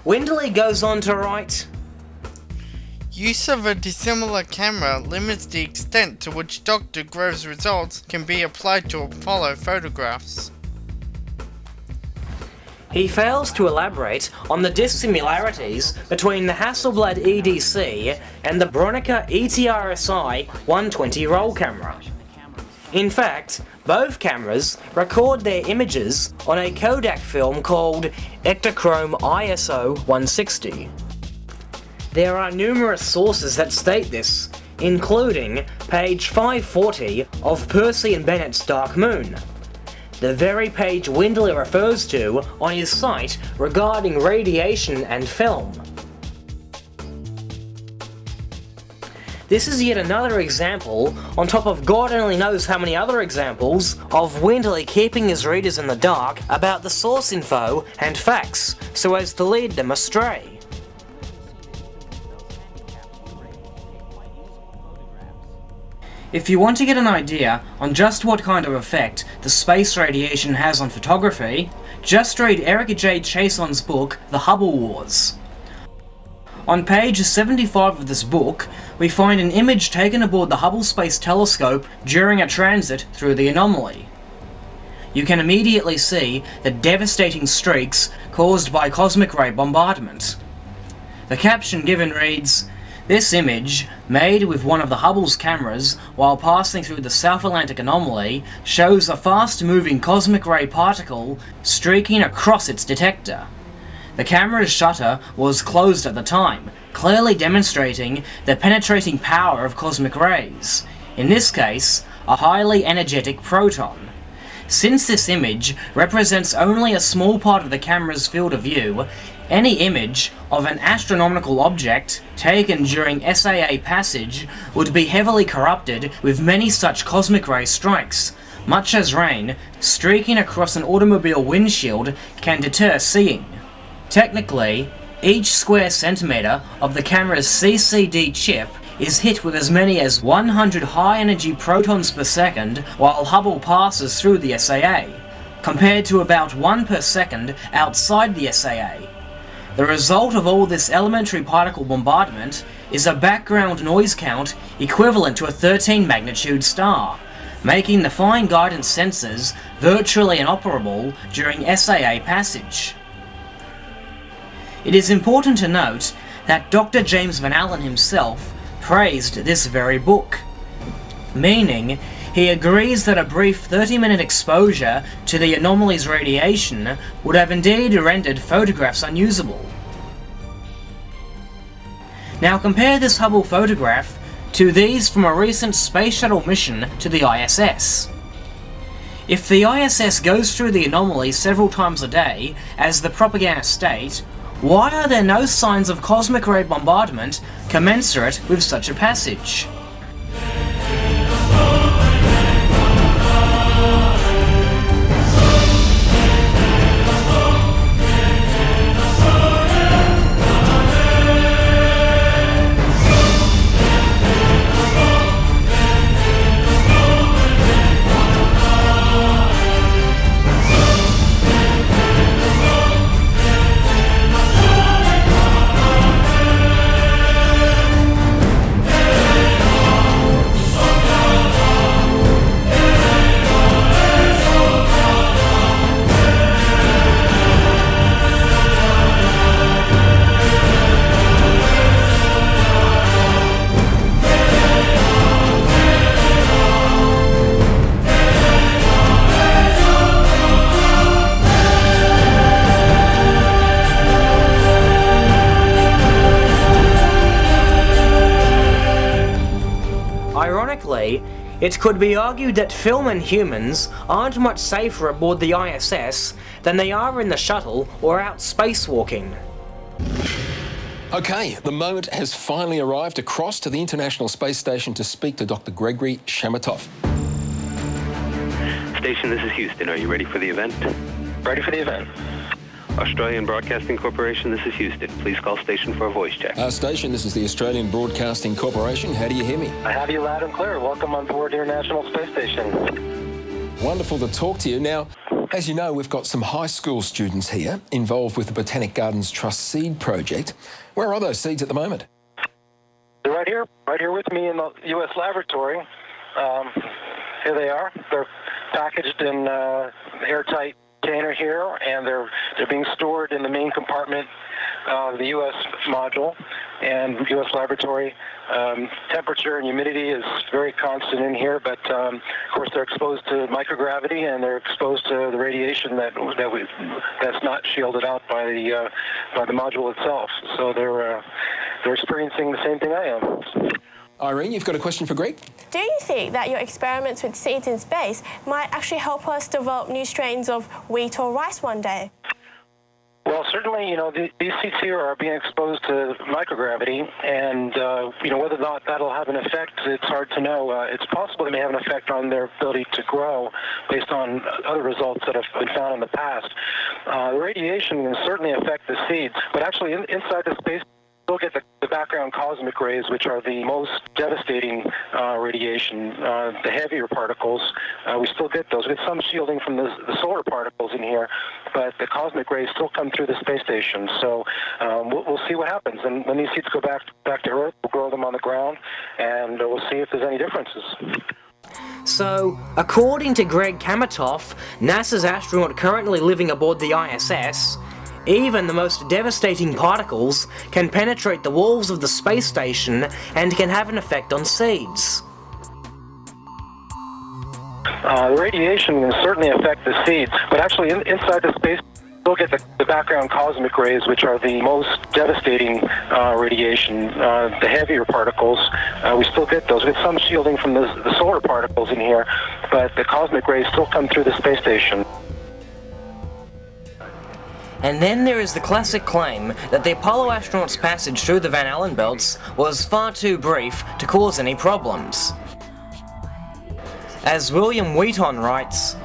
Windley goes on to write, Use of a dissimilar camera limits the extent to which Dr. Grove's results can be applied to Apollo photographs. he fails to elaborate on the dissimilarities between the Hasselblad EDC and the Bronica ETRSI 120 roll camera. In fact, both cameras record their images on a Kodak film called Ektachrome ISO 160. There are numerous sources that state this, including page 540 of Percy and Bennett's Dark Moon, the very page Windley refers to on his site regarding radiation and film. This is yet another example, on top of God only knows how many other examples, of Windley keeping his readers in the dark about the source info and facts so as to lead them astray. If you want to get an idea on just what kind of effect the space radiation has on photography, just read Eric J. Chason's book, The Hubble Wars. On page 75 of this book, we find an image taken aboard the Hubble Space Telescope during a transit through the Anomaly. You can immediately see the devastating streaks caused by cosmic ray bombardment. The caption given reads, "This image, made with one of the Hubble's cameras while passing through the South Atlantic Anomaly, shows a fast-moving cosmic ray particle streaking across its detector. The camera's shutter was closed at the time, clearly demonstrating the penetrating power of cosmic rays, in this case, a highly energetic proton. Since this image represents only a small part of the camera's field of view, any image of an astronomical object taken during SAA passage would be heavily corrupted with many such cosmic ray strikes, much as rain streaking across an automobile windshield can deter seeing. Technically, each square centimeter of the camera's CCD chip is hit with as many as 100 high-energy protons per second while Hubble passes through the SAA, compared to about 1 per second outside the SAA. The result of all this elementary particle bombardment is a background noise count equivalent to a 13 magnitude star, making the fine guidance sensors virtually inoperable during SAA passage. It is important to note that Dr. James Van Allen himself praised this very book, meaning he agrees that a brief 30-minute exposure to the anomaly's radiation would have indeed rendered photographs unusable. Now compare this Hubble photograph to these from a recent space shuttle mission to the ISS. If the ISS goes through the anomaly several times a day, as the propaganda state, why are there no signs of cosmic ray bombardment commensurate with such a passage? Ironically, it could be argued that film and humans aren't much safer aboard the ISS than they are in the shuttle or out spacewalking. Okay, the moment has finally arrived to cross to the International Space Station to speak to Dr. Gregory Shamatov. Station, this is Houston. Are you ready for the event? Ready for the event. Australian Broadcasting Corporation, this is Houston. Please call station for a voice check. Station, this is the Australian Broadcasting Corporation. How do you hear me? I have you loud and clear. Welcome on board International Space Station. Wonderful to talk to you. Now, As you know, we've got some high school students here involved with the Botanic Gardens Trust seed project. Where are those seeds at the moment? They're right here with me in the U.S. laboratory. Here they are. They're packaged in airtight container here, and they're being stored in the main compartment of the U.S. module and U.S. laboratory. Temperature and humidity is very constant in here, but of course they're exposed to microgravity and they're exposed to the radiation that's not shielded out by the module itself. So they're experiencing the same thing I am. Irene, you've got a question for Greg? Do you think that your experiments with seeds in space might actually help us develop new strains of wheat or rice one day? Well, certainly, these seeds here are being exposed to microgravity, and, whether or not that'll have an effect, it's hard to know. It's possible it may have an effect on their ability to grow based on other results that have been found in the past. The radiation can certainly affect the seeds, but actually inside the space, we'll get the background cosmic rays, which are the most devastating radiation, the heavier particles. We still get those. We get some shielding from the solar particles in here, but the cosmic rays still come through the space station. So we'll see what happens. And when these seeds go back to Earth, we'll grow them on the ground, and we'll see if there's any differences. So, according to Greg Kamatoff, NASA's astronaut currently living aboard the ISS, even the most devastating particles can penetrate the walls of the space station and can have an effect on seeds. The radiation can certainly affect the seeds, but actually inside the space, we'll get the background cosmic rays, which are the most devastating radiation, the heavier particles. We still get those. We get some shielding from the solar particles in here, but the cosmic rays still come through the space station. And then there is the classic claim that the Apollo astronauts' passage through the Van Allen belts was far too brief to cause any problems. As William Wheaton writes,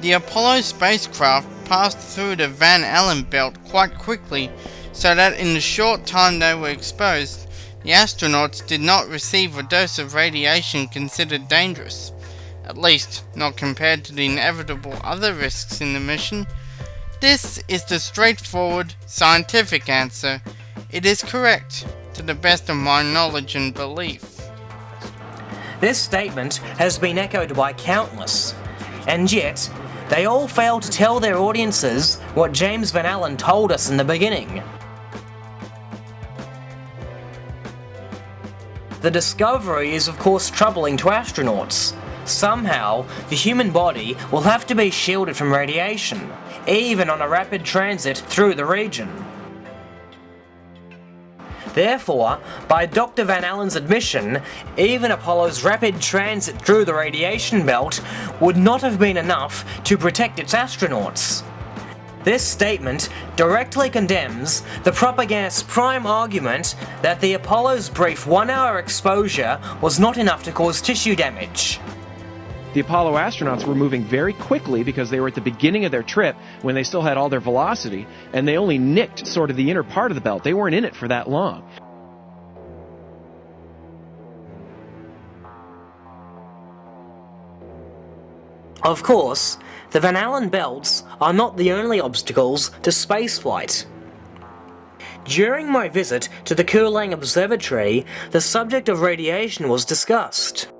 The Apollo spacecraft passed through the Van Allen belt quite quickly, so that in the short time they were exposed, the astronauts did not receive a dose of radiation considered dangerous, at least not compared to the inevitable other risks in the mission. This is the straightforward, scientific answer. It is correct, to the best of my knowledge and belief. this statement has been echoed by countless, and yet they all fail to tell their audiences what James Van Allen told us in the beginning. The discovery is of course troubling to astronauts. Somehow, the human body will have to be shielded from radiation, even on a rapid transit through the region. Therefore, by Dr. Van Allen's admission, even Apollo's rapid transit through the radiation belt would not have been enough to protect its astronauts. This statement directly condemns the propagandist's prime argument that the Apollo's brief 1-hour exposure was not enough to cause tissue damage. The Apollo astronauts were moving very quickly because they were at the beginning of their trip when they still had all their velocity, and they only nicked sort of the inner part of the belt. They weren't in it for that long. Of course, the Van Allen belts are not the only obstacles to spaceflight. During my visit to the Keeling Observatory, the subject of radiation was discussed.